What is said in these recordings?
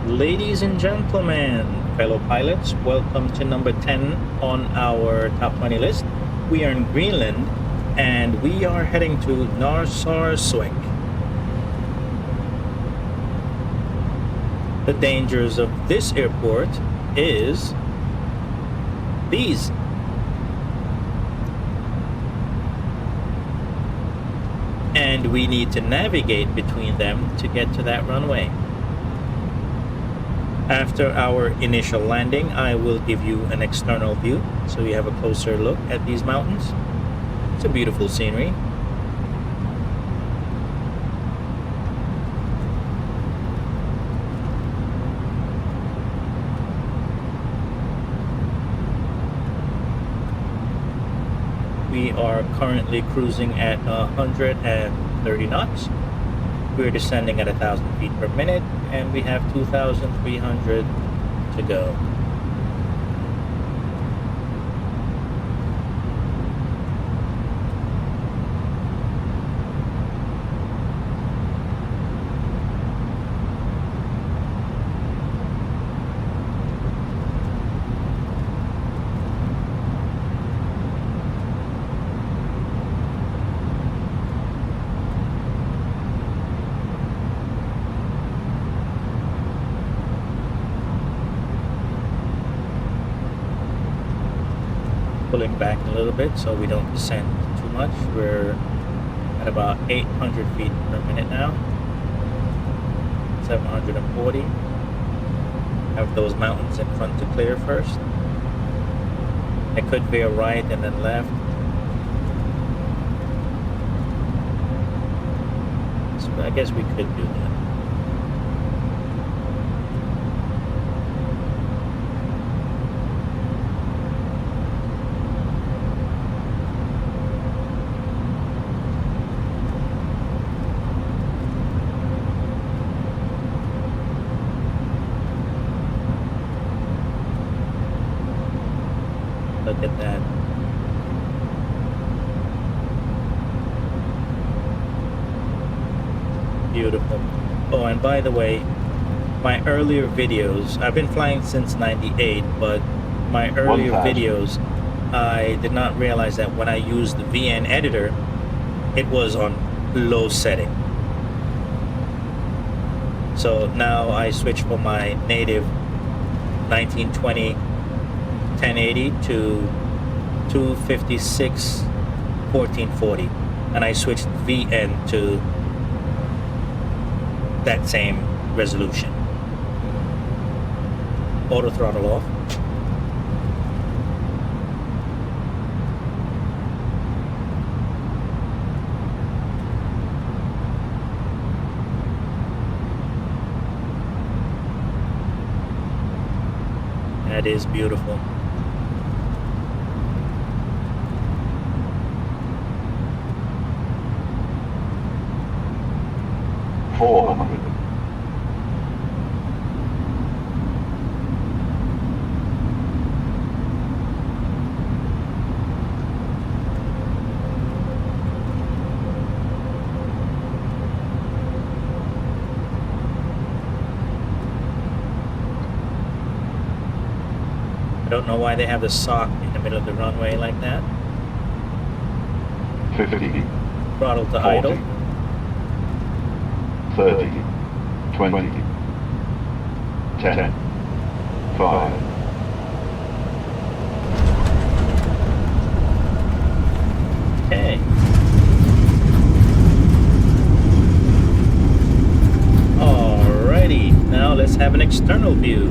Ladies and gentlemen, fellow pilots, welcome to number 10 on our top 20 list. We are in Greenland and we are heading to Narsarsuaq. The dangers of this airport is these. And we need to navigate between them to get to that runway. After our initial landing, I will give you an external view so you have a closer look at these mountains. It's a beautiful scenery. We are currently cruising at 130 knots. We're descending at 1,000 feet per minute, and we have 2,300 to go. Pulling back a little bit so we don't descend too much. We're at about 800 feet per minute now. 740. Have those mountains in front to clear first. I could veer right and then left. So I guess we could do that. Look at that. Beautiful. Oh, and by the way, my earlier videos, I've been flying since 98, but my earlier videos, I did not realize that when I used the VN editor, it was on low setting. So now I switch from my native 1920 1080 to 256 1440, and I switched VN to that same resolution. Auto throttle off. That is beautiful. $400. I don't know why they have the sock in the middle of the runway like that. 50. Throttle to 40. idle. 30, 20, 10, 5. Okay. Alrighty, now let's have an external view.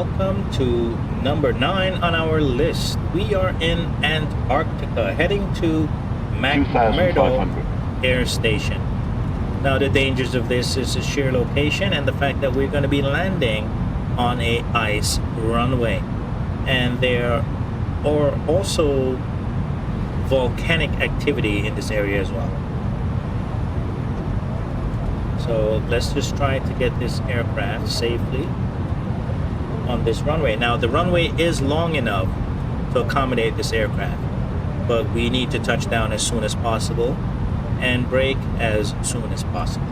welcome to number 9 on our list. We are in Antarctica, heading to McMurdo 2,500. Air Station. Now, the dangers of this is the sheer location and the fact that we're going to be landing on a ice runway, and there are also volcanic activity in this area as well. So let's just try to get this aircraft safely on this runway. Now, the runway is long enough to accommodate this aircraft, but we need to touch down as soon as possible and brake as soon as possible.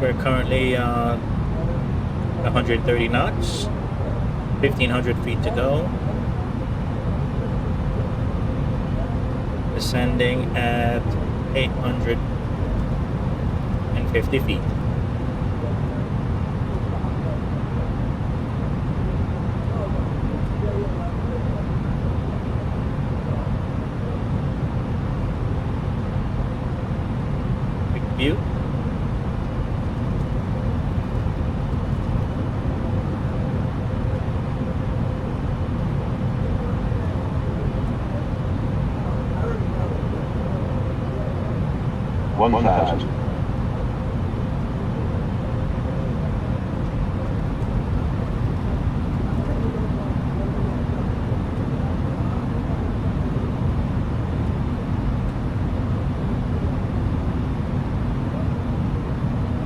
We're currently 130 knots, 1,500 feet to go. Descending at 850 feet. Quick view. One thousand.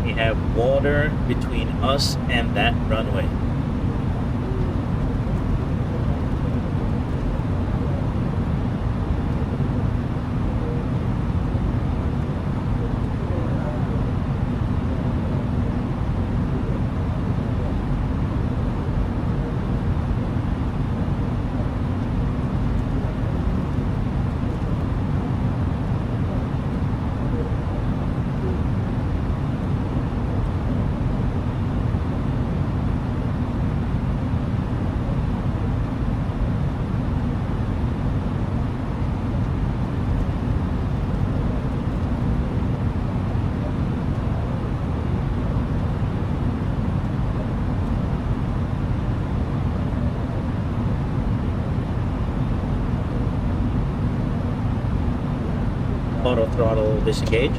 We have water between us and that runway. Auto throttle disengage.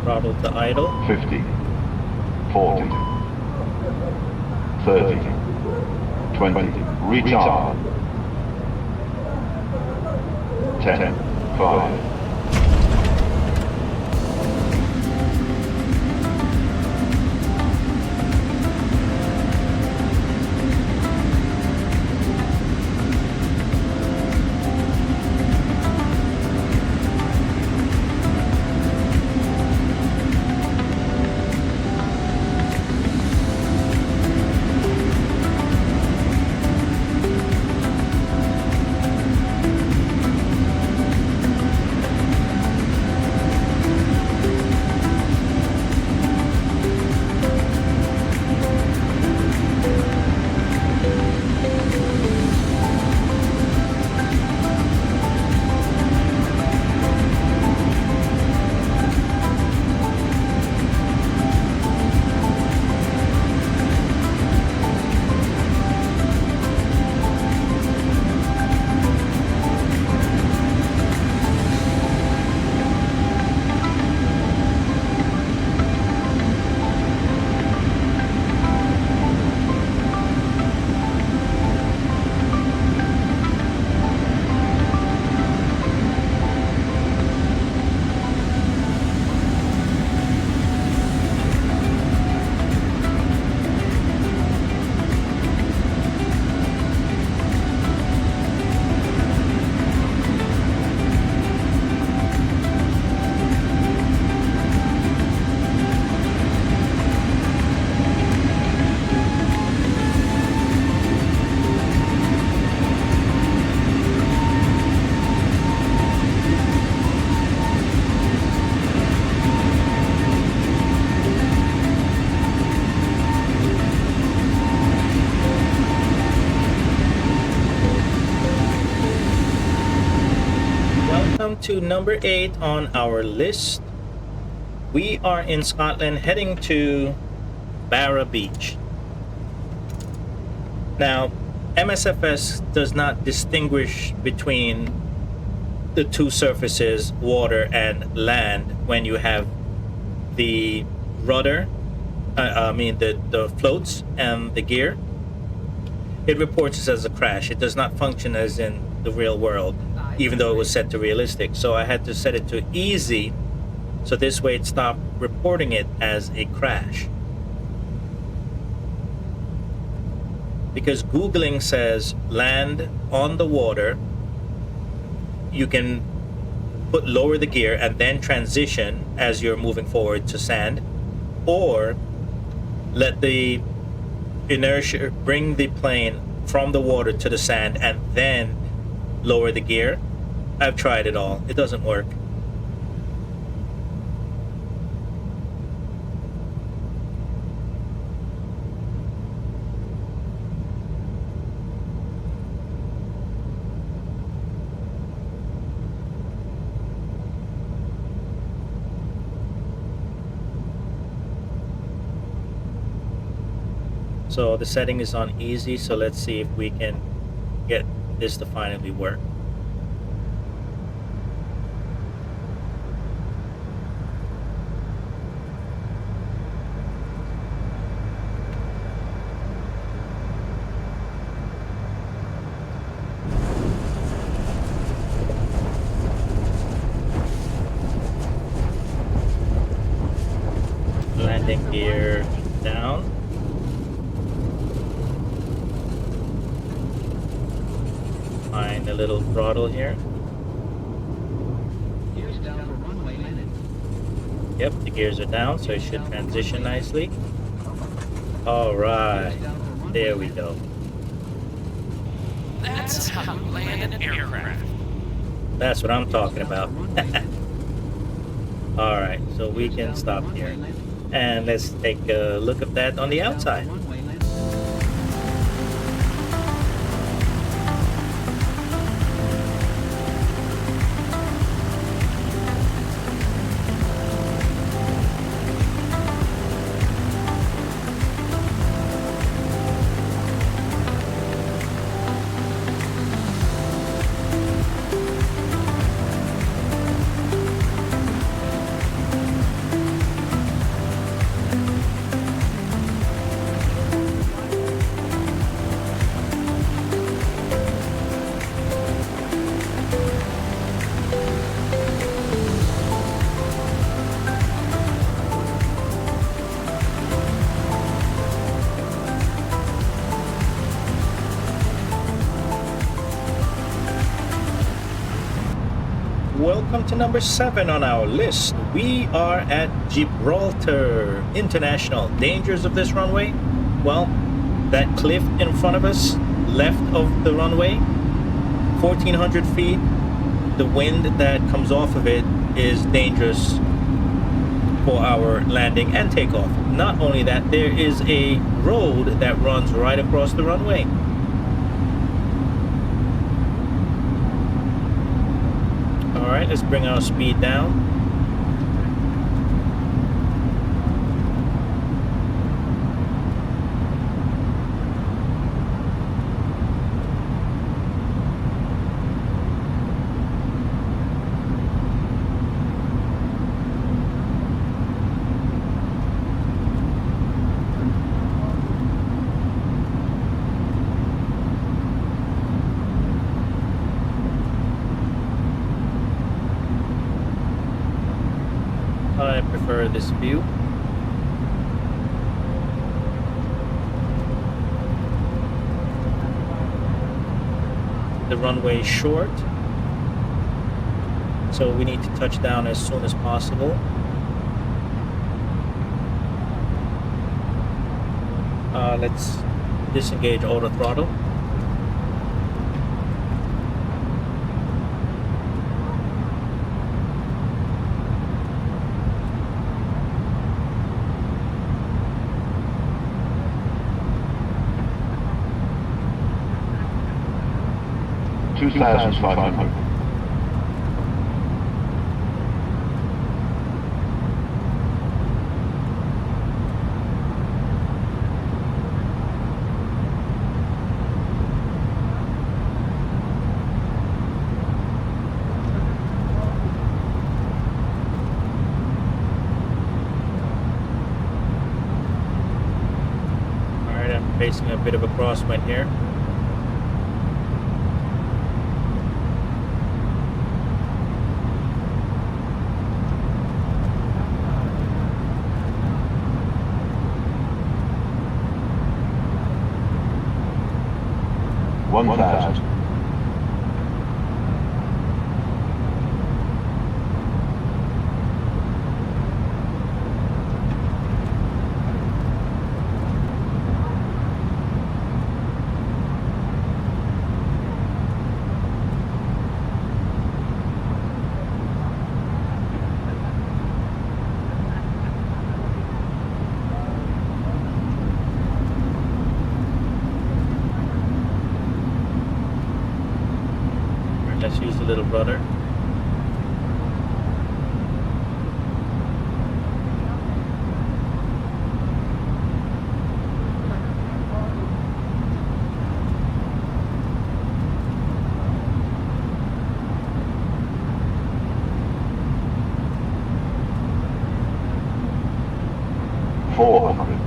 Throttle to idle. 50, 40, 30, 20, retard. 10, 5. Come to number 8 on our list. We are in Scotland heading to Barra Beach. Now, MSFS does not distinguish between the two surfaces, water and land, when you have the rudder, the floats and the gear. It reports it as a crash. It does not function as in the real world, even though it was set to realistic. So I had to set it to easy, so this way it stopped reporting it as a crash. Because Googling says land on the water, you can lower the gear and then transition as you're moving forward to sand, or let the inertia bring the plane from the water to the sand and then lower the gear. I've tried it all. It doesn't work. So the setting is on easy, so let's see if we can get this to finally work. Landing gear down. Find a little throttle here. Gears down for runway landing. Yep, the gears are down, so it should transition nicely. All right, there we go. That's how you land an aircraft. That's what I'm talking about. All right, so we can stop here. And let's take a look at that on the outside. Welcome to number 7 on our list. We are at Gibraltar International. Dangers of this runway? Well, that cliff in front of us, left of the runway, 1,400 feet. The wind that comes off of it is dangerous for our landing and takeoff. Not only that, there is a road that runs right across the runway. Alright, let's bring our speed down. I prefer this view. The runway is short, so we need to touch down as soon as possible. Let's disengage auto throttle. $2,500. Facing a bit of a crosswind here. One thousand. Let's use the little brother. Four hundred.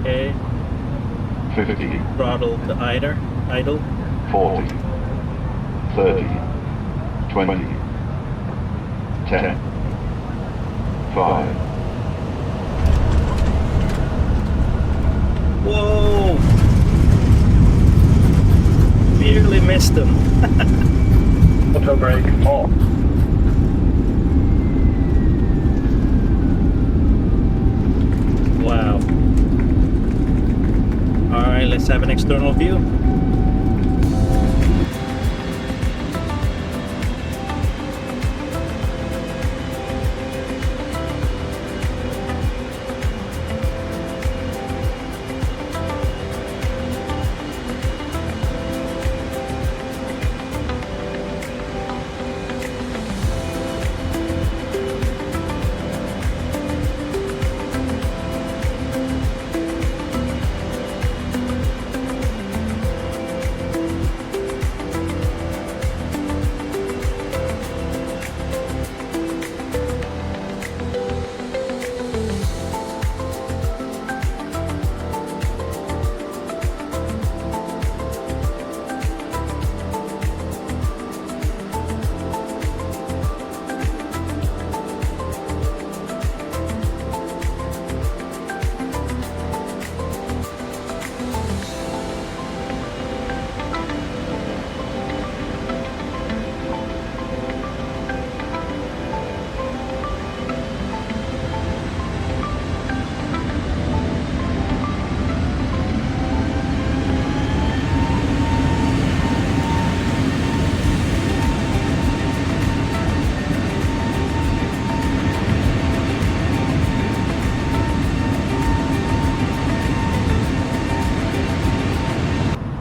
Okay, 50, throttle the idle. 40, 30, 20, 10, 5, Whoa! Barely missed him. auto brake off. Wow. Alright, let's have an external view.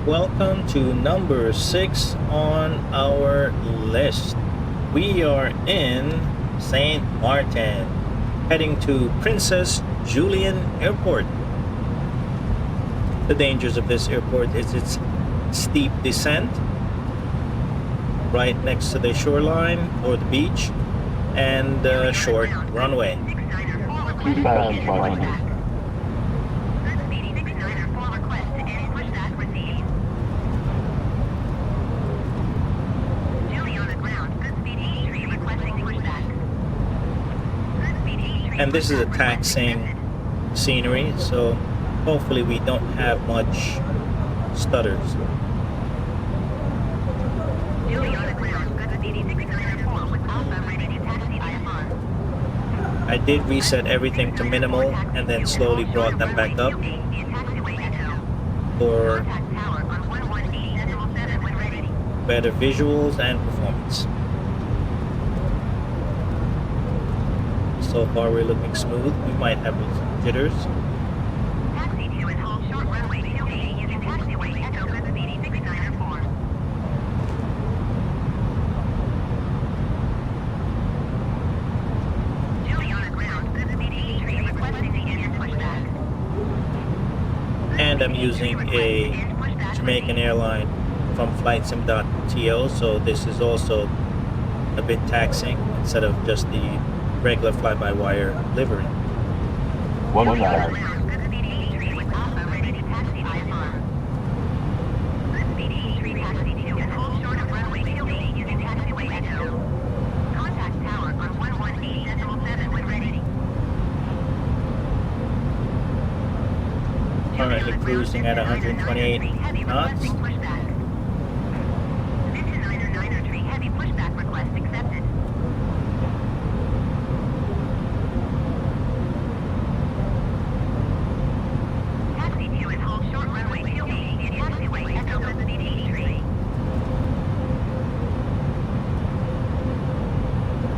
Welcome to number 6 on our list. We are in Saint Martin, heading to Princess Julian Airport. The dangers of this airport is its steep descent right next to the shoreline or the beach, and the short runway. 2,500. And this is a taxing scenery, so hopefully we don't have much stutters. I did reset everything to minimal and then slowly brought them back up for better visuals and performance. So far we're looking smooth. We might have some jitters. Taxi to and hold short runway using a Jamaican airline from flightsim.to, so this is also a bit taxing instead of just the regular fly-by-wire livery. 1 flag. Currently cruising at 128 knots.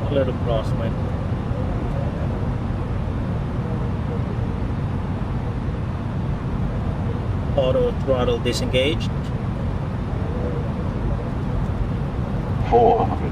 A little crosswind. Auto throttle disengaged. 400.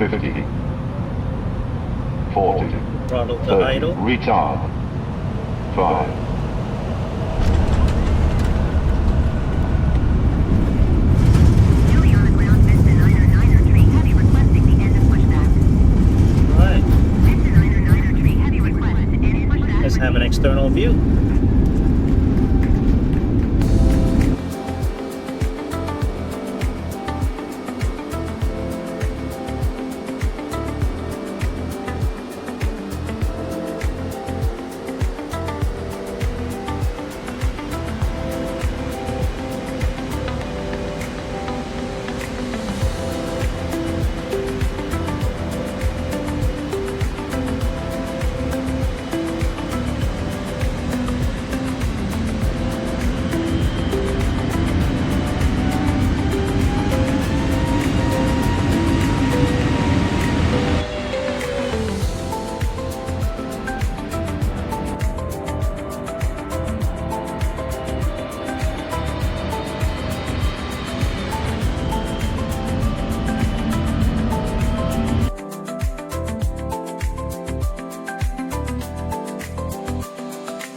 $50, 40, Throttle to 30, idle. retard, 5, Alright. Let's have an external view.